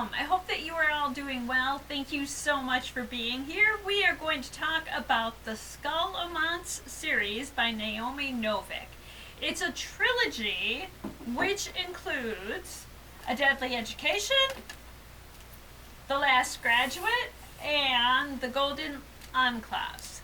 welcome. I hope that you are all doing well. Thank you so much for being here. We are going to talk about the Scholomance Series by Naomi Novik. It's a trilogy which includes A Deadly Education, The Last Graduate, and The Golden Enclaves.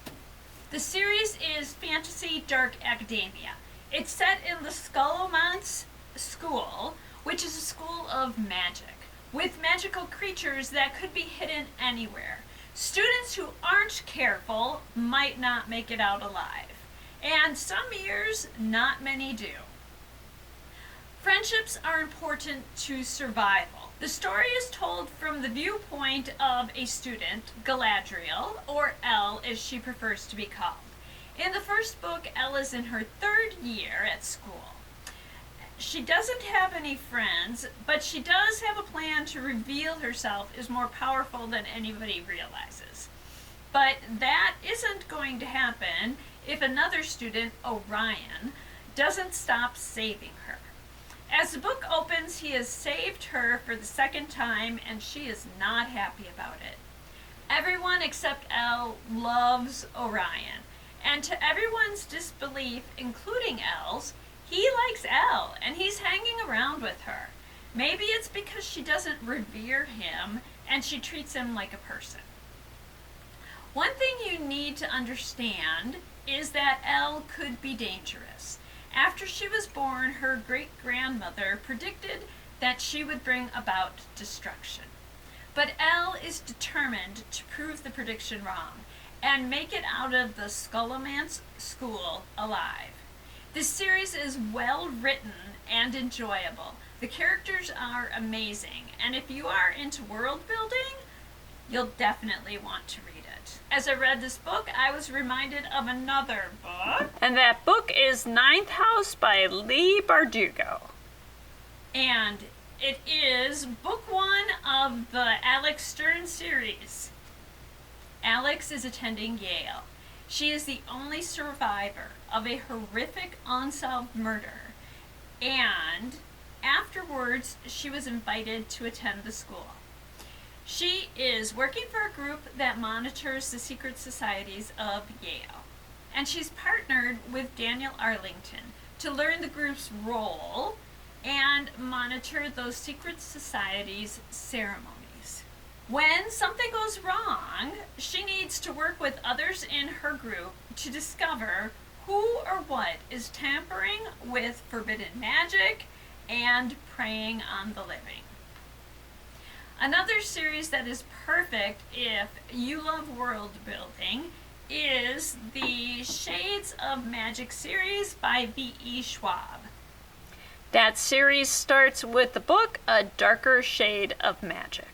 The series is fantasy dark academia. It's set in the Scholomance School, which is a school of magic, with magical creatures that could be hidden anywhere. Students who aren't careful might not make it out alive, and some years, not many do. Friendships are important to survival. The story is told from the viewpoint of a student, Galadriel, or Elle as she prefers to be called. In the first book, Elle is in her 3rd year at school. She doesn't have any friends, but she does have a plan to reveal herself as more powerful than anybody realizes. But that isn't going to happen if another student, Orion, doesn't stop saving her. As the book opens, he has saved her for the 2nd time, and she is not happy about it. Everyone except Elle loves Orion, and to everyone's disbelief, including Elle's, he likes Elle, and he's hanging around with her. Maybe it's because she doesn't revere him, and she treats him like a person. One thing you need to understand is that Elle could be dangerous. After she was born, her great-grandmother predicted that she would bring about destruction. But Elle is determined to prove the prediction wrong, and make it out of the Scholomance School alive. This series is well written and enjoyable. The characters are amazing, and if you are into world building, you'll definitely want to read it. As I read this book, I was reminded of another book, and that book is Ninth House by Leigh Bardugo. And it is book 1 of the Alex Stern series. Alex is attending Yale. She is the only survivor of a horrific unsolved murder, and afterwards she was invited to attend the school. She is working for a group that monitors the secret societies of Yale, and she's partnered with Daniel Arlington to learn the group's role and monitor those secret societies' ceremonies. When something goes wrong, she needs to work with others in her group to discover who or what is tampering with forbidden magic and preying on the living. Another series that is perfect if you love world building is the Shades of Magic series by V.E. Schwab. That series starts with the book A Darker Shade of Magic.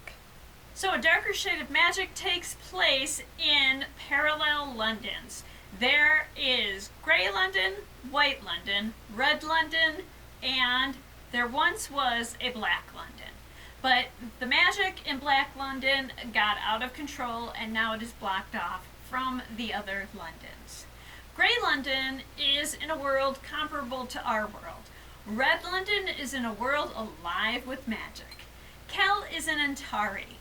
So A Darker Shade of Magic takes place in parallel Londons. There is Grey London, White London, Red London, and there once was a Black London. But the magic in Black London got out of control, and now it is blocked off from the other Londons. Grey London is in a world comparable to our world. Red London is in a world alive with magic. Kell is in Antari.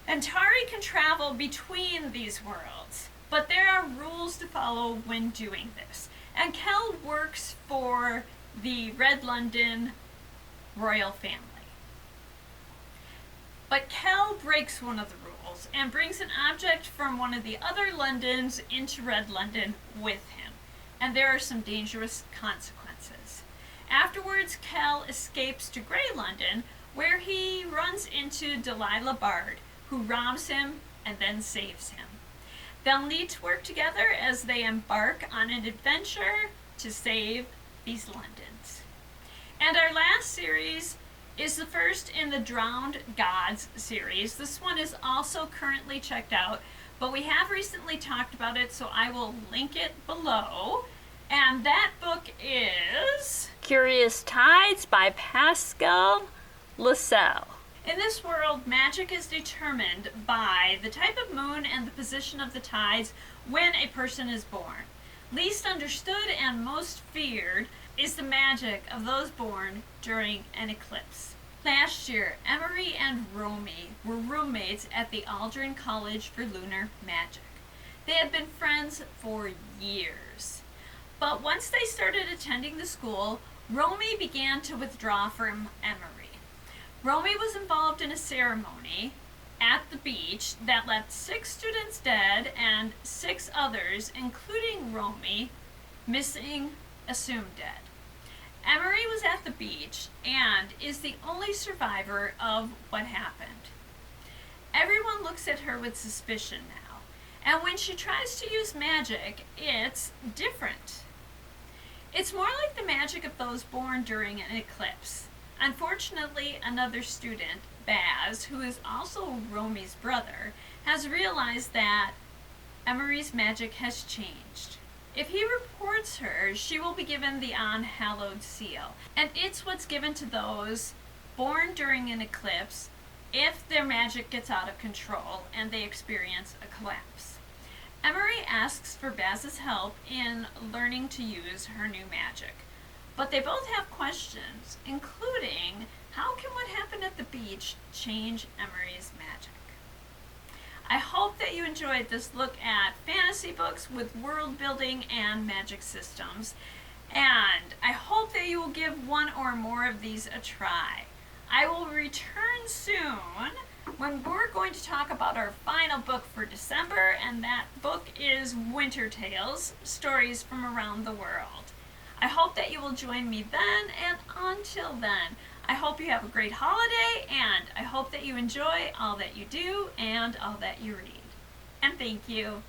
Antari can travel between these worlds, but there are rules to follow when doing this. And Kell works for the Red London royal family. But Kell breaks one of the rules and brings an object from one of the other Londons into Red London with him, and there are some dangerous consequences. Afterwards, Kell escapes to Grey London, where he runs into Delilah Bard, who robs him and then saves him. They'll need to work together as they embark on an adventure to save these Londons. And our last series is the first in the Drowned Gods series. This one is also currently checked out, but we have recently talked about it, so I will link it below. And that book is Curious Tides by Pascale, Lacelle. In this world, magic is determined by the type of moon and the position of the tides when a person is born. Least understood and most feared is the magic of those born during an eclipse. Last year, Emery and Romy were roommates at the Aldrin College for Lunar Magic. They had been friends for years. But once they started attending the school, Romy began to withdraw from Emery. Romy was involved in a ceremony at the beach that left 6 students dead and 6 others, including Romy, missing, assumed dead. Emery was at the beach and is the only survivor of what happened. Everyone looks at her with suspicion now, and when she tries to use magic, it's different. It's more like the magic of those born during an eclipse. Unfortunately, another student, Baz, who is also Romy's brother, has realized that Emery's magic has changed. If he reports her, she will be given the unhallowed seal, and it's what's given to those born during an eclipse if their magic gets out of control and they experience a collapse. Emery asks for Baz's help in learning to use her new magic, but they both have questions, including how can what happened at the beach change Emery's magic? I hope that you enjoyed this look at fantasy books with world building and magic systems, and I hope that you will give one or more of these a try. I will return soon when we're going to talk about our final book for December, and that book is Winter Tales, Stories from Around the World. I hope that you will join me then, and until then, I hope you have a great holiday, and I hope that you enjoy all that you do and all that you read. And thank you.